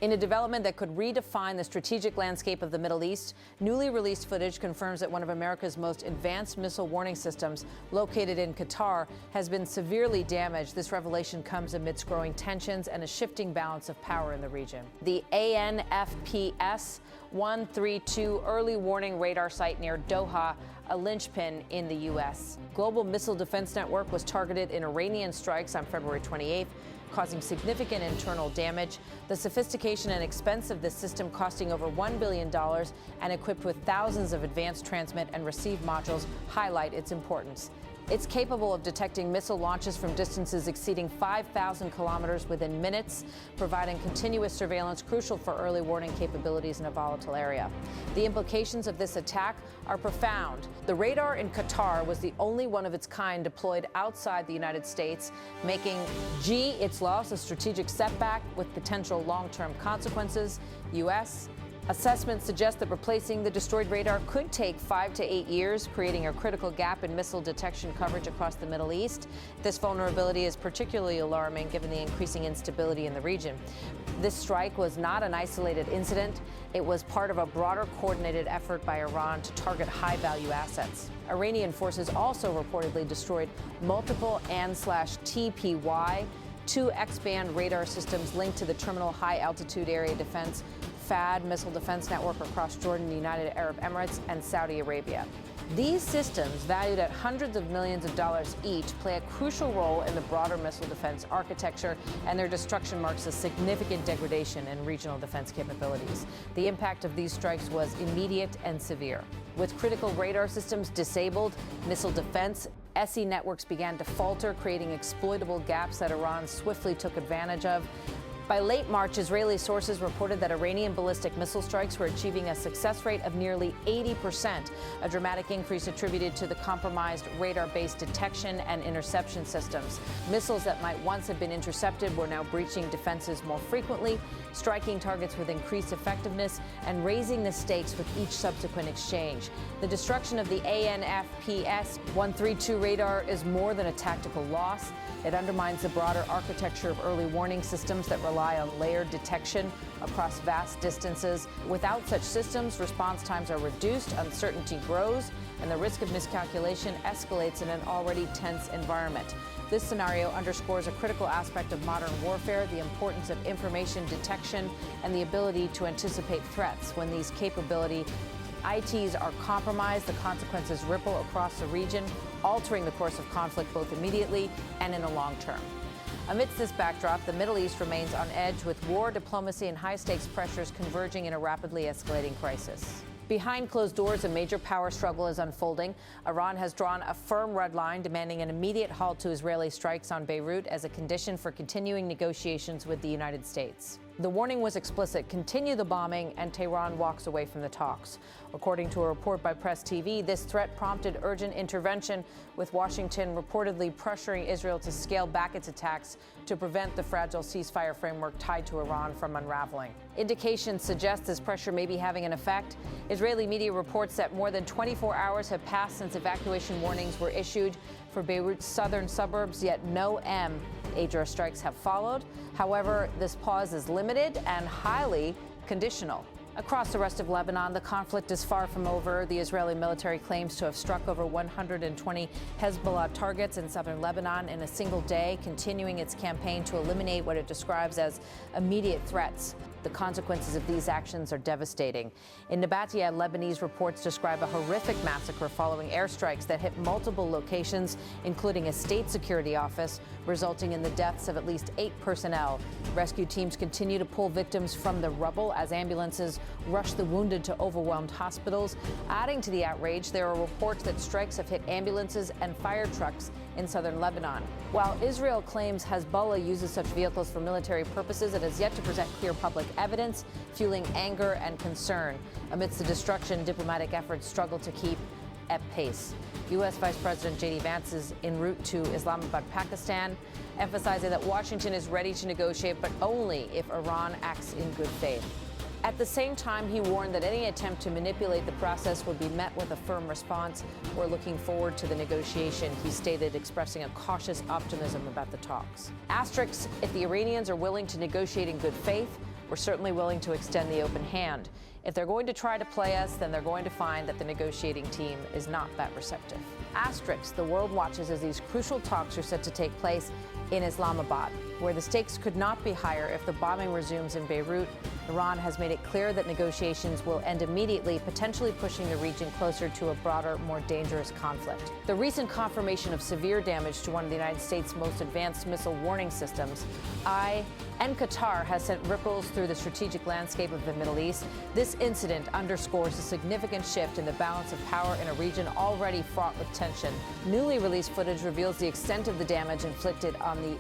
In a development that could redefine the strategic landscape of the Middle East, newly released footage confirms that one of America's most advanced missile warning systems, located in Qatar, has been severely damaged. This revelation comes amidst growing tensions and a shifting balance of power in the region. The ANFPS 132 early warning radar site near Doha, a linchpin in the U.S. Global Missile Defense Network was targeted in Iranian strikes on February 28th, causing significant internal damage. The sophistication and expense of this system, costing over $1 billion and equipped with thousands of advanced transmit and receive modules, highlight its importance. It's capable of detecting missile launches from distances exceeding 5,000 kilometers within minutes, providing continuous surveillance crucial for early warning capabilities in a volatile area. The implications of this attack are profound. The radar in Qatar was the only one of its kind deployed outside the United States, making its loss a strategic setback with potential long-term consequences. U.S. assessments suggest that replacing the destroyed radar could take 5 to 8 years, creating a critical gap in missile detection coverage across the Middle East. This vulnerability is particularly alarming given the increasing instability in the region. This strike was not an isolated incident. It was part of a broader coordinated effort by Iran to target high-value assets. Iranian forces also reportedly destroyed multiple AN/TPY, two X-band radar systems linked to the Terminal High Altitude Area Defense FAD missile defense network across Jordan, the United Arab Emirates, and Saudi Arabia. These systems, valued at hundreds of millions of dollars each, play a crucial role in the broader missile defense architecture, and their destruction marks a significant degradation in regional defense capabilities. The impact of these strikes was immediate and severe. With critical radar systems disabled, missile defense SE networks began to falter, creating exploitable gaps that Iran swiftly took advantage of. By late March, Israeli sources reported that Iranian ballistic missile strikes were achieving a success rate of nearly 80%, a dramatic increase attributed to the compromised radar-based detection and interception systems. Missiles that might once have been intercepted were now breaching defenses more frequently, striking targets with increased effectiveness, and raising the stakes with each subsequent exchange. The destruction of the ANFPS 132 radar is more than a tactical loss. It undermines the broader architecture of early warning systems that rely on layered detection across vast distances. Without such systems, response times are reduced, uncertainty grows, and the risk of miscalculation escalates in an already tense environment. This scenario underscores a critical aspect of modern warfare, the importance of information detection and the ability to anticipate threats. When these capabilities ITs are compromised, the consequences ripple across the region, altering the course of conflict both immediately and in the long term. Amidst this backdrop, the Middle East remains on edge, with war, diplomacy, and high-stakes pressures converging in a rapidly escalating crisis. Behind closed doors, a major power struggle is unfolding. Iran has drawn a firm red line, demanding an immediate halt to Israeli strikes on Beirut as a condition for continuing negotiations with the United States. The warning was explicit: continue the bombing, and Tehran walks away from the talks. According to a report by Press TV, this threat prompted urgent intervention, with Washington reportedly pressuring Israel to scale back its attacks to prevent the fragile ceasefire framework tied to Iran from unraveling. Indications suggest this pressure may be having an effect. Israeli media reports that more than 24 hours have passed since evacuation warnings were issued for Beirut's southern suburbs, yet no major strikes have followed. However, this pause is limited and highly conditional. Across the rest of Lebanon, the conflict is far from over. The Israeli military claims to have struck over 120 Hezbollah targets in southern Lebanon in a single day, continuing its campaign to eliminate what it describes as immediate threats. The consequences of these actions are devastating. In Nabatea, Lebanese reports describe a horrific massacre following airstrikes that hit multiple locations, including a state security office, resulting in the deaths of at least 8 personnel. Rescue teams continue to pull victims from the rubble as ambulances rush the wounded to overwhelmed hospitals. Adding to the outrage, there are reports that strikes have hit ambulances and fire trucks in southern Lebanon. While Israel claims Hezbollah uses such vehicles for military purposes, it has yet to present clear public evidence, fueling anger and concern. Amidst the destruction, diplomatic efforts struggle to keep at pace. U.S. Vice President J.D. Vance is en route to Islamabad, Pakistan, emphasizing that Washington is ready to negotiate, but only if Iran acts in good faith. At the same time, he warned that any attempt to manipulate the process would be met with a firm response. We're looking forward to the negotiation, he stated, expressing a cautious optimism about the talks. Asterisks: if the Iranians are willing to negotiate in good faith, we're certainly willing to extend the open hand. If they're going to try to play us, then they're going to find that the negotiating team is not that receptive. Asterisk, the world watches as these crucial talks are set to take place in Islamabad, where the stakes could not be higher if the bombing resumes in Beirut. Iran has made it clear that negotiations will end immediately, potentially pushing the region closer to a broader, more dangerous conflict. The recent confirmation of severe damage to one of the United States' most advanced missile warning systems, and Qatar has sent ripples through the strategic landscape of the Middle East. This incident underscores a significant shift in the balance of power in a region already fraught with tension. Newly released footage reveals the extent of the damage inflicted on the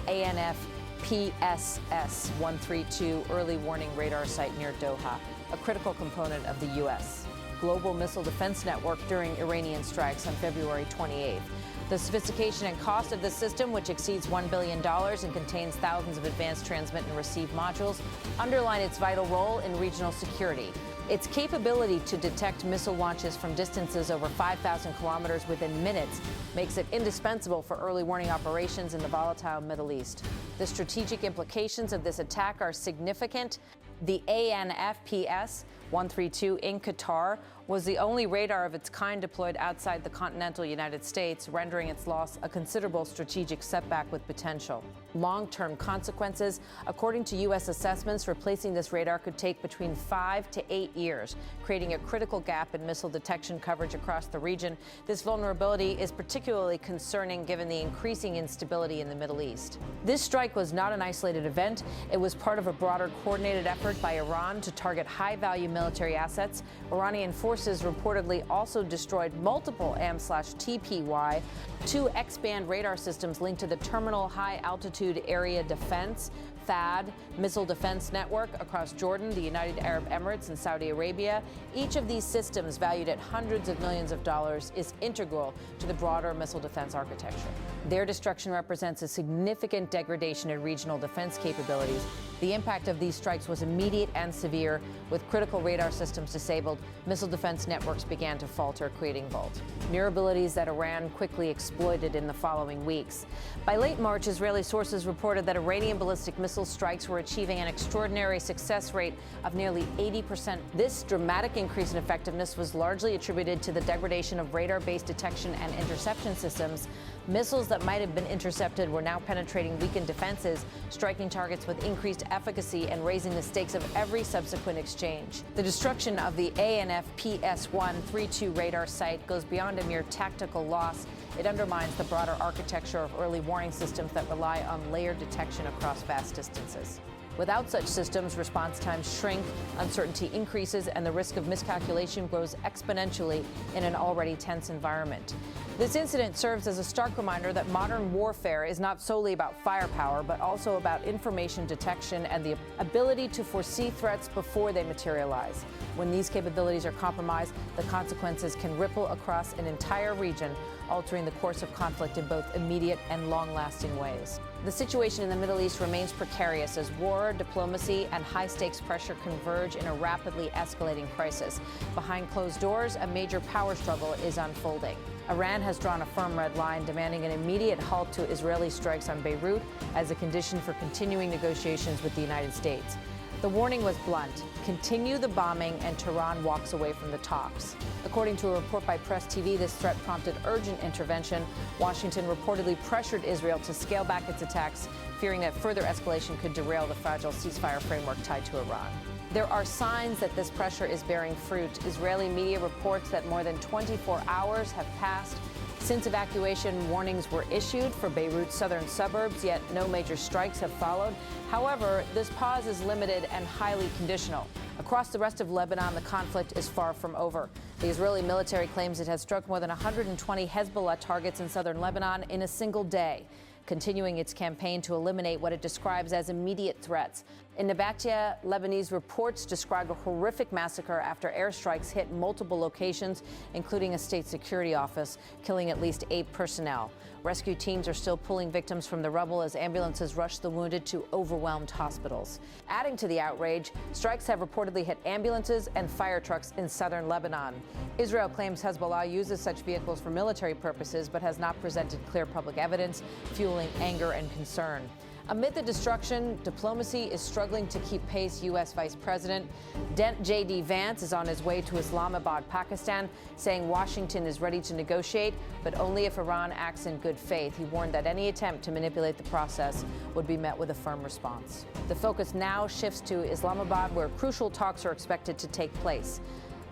PSS-132 early warning radar site near Doha, a critical component of the U.S. global missile defense network during Iranian strikes on February 28th. The sophistication and cost of the system, which exceeds $1 billion and contains thousands of advanced transmit and receive modules, underline its vital role in regional security. Its capability to detect missile launches from distances over 5,000 kilometers within minutes makes it indispensable for early warning operations in the volatile Middle East. The strategic implications of this attack are significant. The ANFPS-132 in Qatar was the only radar of its kind deployed outside the continental United States, rendering its loss a considerable strategic setback with potential long-term consequences. According to U.S. assessments, replacing this radar could take between 5 to 8 years, creating a critical gap in missile detection coverage across the region. This vulnerability is particularly concerning given the increasing instability in the Middle East. This strike was not an isolated event. It was part of a broader coordinated effort by Iran to target high-value military assets. Iranian forces reportedly also destroyed multiple AM/TPY, two X-band radar systems linked to the Terminal High Altitude Area Defense THAAD missile defense network across Jordan, the United Arab Emirates, and Saudi Arabia. Each of these systems, valued at hundreds of millions of dollars, is integral to the broader missile defense architecture. Their destruction represents a significant degradation in regional defense capabilities. The impact of these strikes was immediate and severe. With critical radar systems disabled, missile defense networks began to falter, creating vulnerabilities that Iran quickly exploited in the following weeks. By late March, Israeli sources reported that Iranian ballistic missile strikes were achieving an extraordinary success rate of nearly 80%. This dramatic increase in effectiveness was largely attributed to the degradation of radar-based detection and interception systems. Missiles that might have been intercepted were now penetrating weakened defenses, striking targets with increased efficacy and raising the stakes of every subsequent exchange. The destruction of the ANFPS-132 radar site goes beyond a mere tactical loss. It undermines the broader architecture of early warning systems that rely on layered detection across vast distances. Without such systems, response times shrink, uncertainty increases, and the risk of miscalculation grows exponentially in an already tense environment. This incident serves as a stark reminder that modern warfare is not solely about firepower, but also about information detection and the ability to foresee threats before they materialize. When these capabilities are compromised, the consequences can ripple across an entire region, altering the course of conflict in both immediate and long-lasting ways. The situation in the Middle East remains precarious as war, diplomacy, and high-stakes pressure converge in a rapidly escalating crisis. Behind closed doors, a major power struggle is unfolding. Iran has drawn a firm red line, demanding an immediate halt to Israeli strikes on Beirut as a condition for continuing negotiations with the United States. The warning was blunt: continue the bombing and Tehran walks away from the talks. According to a report by Press TV, this threat prompted urgent intervention. Washington reportedly pressured Israel to scale back its attacks, fearing that further escalation could derail the fragile ceasefire framework tied to Iran. There are signs that this pressure is bearing fruit. Israeli media reports that more than 24 hours have passed since evacuation warnings were issued for Beirut's southern suburbs, yet no major strikes have followed. However, this pause is limited and highly conditional. Across the rest of Lebanon, the conflict is far from over. The Israeli military claims it has struck more than 120 Hezbollah targets in southern Lebanon in a single day, continuing its campaign to eliminate what it describes as immediate threats. In Nabatea, Lebanese reports describe a horrific massacre after airstrikes hit multiple locations, including a state security office, killing at least 8 personnel. Rescue teams are still pulling victims from the rubble as ambulances rush the wounded to overwhelmed hospitals. Adding to the outrage, strikes have reportedly hit ambulances and fire trucks in southern Lebanon. Israel claims Hezbollah uses such vehicles for military purposes, but has not presented clear public evidence, fueling anger and concern. Amid the destruction, diplomacy is struggling to keep pace. U.S. Vice President J.D. Vance is on his way to Islamabad, Pakistan, saying Washington is ready to negotiate, but only if Iran acts in good faith. He warned that any attempt to manipulate the process would be met with a firm response. The focus now shifts to Islamabad, where crucial talks are expected to take place.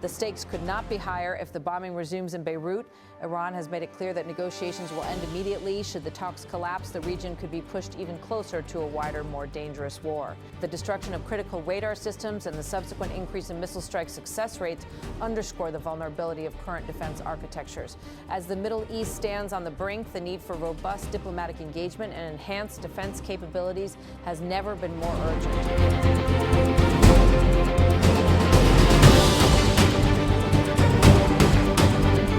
The stakes could not be higher if the bombing resumes in Beirut. Iran has made it clear that negotiations will end immediately. Should the talks collapse, the region could be pushed even closer to a wider, more dangerous war. The destruction of critical radar systems and the subsequent increase in missile strike success rates underscore the vulnerability of current defense architectures. As the Middle East stands on the brink, the need for robust diplomatic engagement and enhanced defense capabilities has never been more urgent.